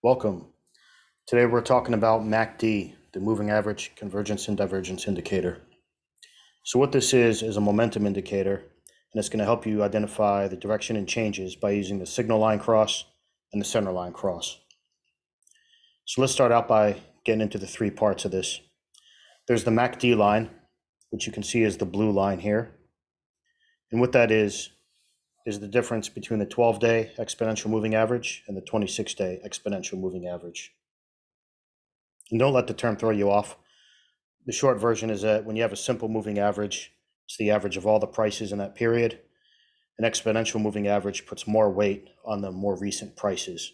Welcome. Today we're talking about MACD, the moving average convergence and divergence indicator. So what this is a momentum indicator, and it's going to help you identify the direction and changes by using the signal line cross and the center line cross. So let's start out by getting into the three parts of this. There's the MACD line, which you can see is the blue line here. And what that is the difference between the 12-day exponential moving average and the 26-day exponential moving average. And don't let the term throw you off. The short version is that when you have a simple moving average, it's the average of all the prices in that period. An exponential moving average puts more weight on the more recent prices.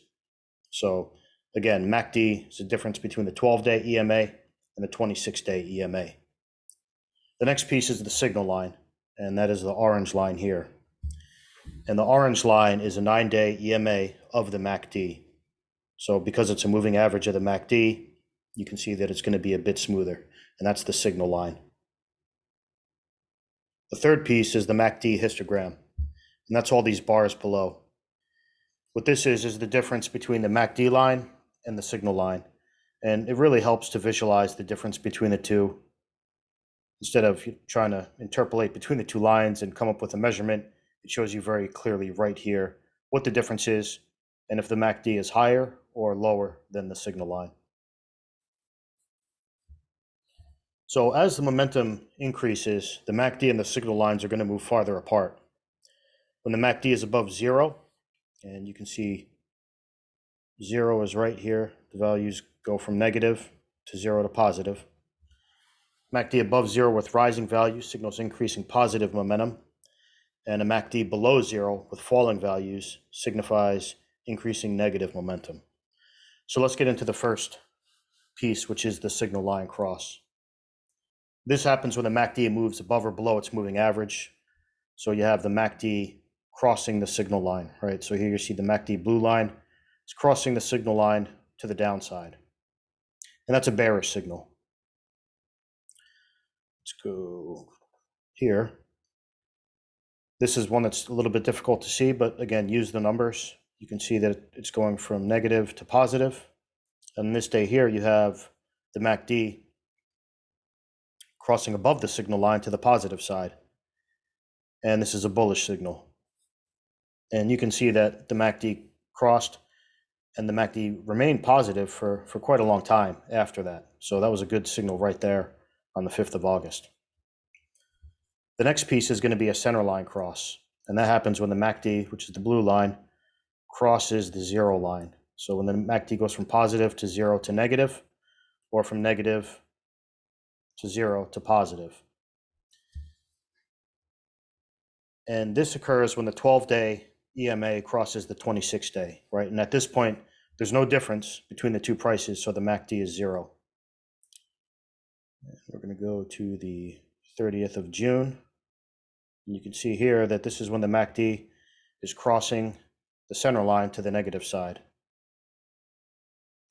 So again, MACD is the difference between the 12-day EMA and the 26-day EMA. The next piece is the signal line, and that is the orange line here. And the orange line is a 9-day EMA of the MACD. So because it's a moving average of the MACD, you can see that it's going to be a bit smoother, and that's the signal line. The third piece is the MACD histogram, and that's all these bars below. What this is the difference between the MACD line and the signal line, and it really helps to visualize the difference between the two. Instead of trying to interpolate between the two lines and come up with a measurement, it shows you very clearly right here what the difference is and if the MACD is higher or lower than the signal line. So as the momentum increases, the MACD and the signal lines are going to move farther apart. When the MACD is above 0, and you can see 0 is right here, the values go from negative to 0 to positive. MACD above 0 with rising values signals increasing positive momentum, and a MACD below 0 with falling values signifies increasing negative momentum. So let's get into the first piece, which is the signal line cross. This happens when the MACD moves above or below its moving average. So you have the MACD crossing the signal line, right? So here you see the MACD blue line. It's crossing the signal line to the downside. And that's a bearish signal. Let's go here. This is one that's a little bit difficult to see, but again, use the numbers. You can see that it's going from negative to positive. And this day here, you have the MACD crossing above the signal line to the positive side. And this is a bullish signal. And you can see that the MACD crossed and the MACD remained positive for quite a long time after that. So that was a good signal right there on the 5th of August. The next piece is going to be a center line cross. And that happens when the MACD, which is the blue line, crosses the 0 line. So when the MACD goes from positive to 0 to negative, or from negative to 0 to positive. And this occurs when the 12-day EMA crosses the 26-day, right? And at this point, there's no difference between the two prices, so the MACD is 0. And we're going to go to the 30th of June. And you can see here that this is when the MACD is crossing the center line to the negative side.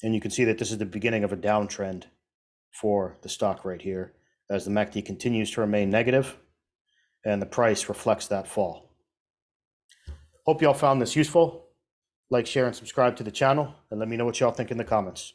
And you can see that this is the beginning of a downtrend for the stock right here, as the MACD continues to remain negative and the price reflects that fall. Hope y'all found this useful. Like, share, and subscribe to the channel, and let me know what y'all think in the comments.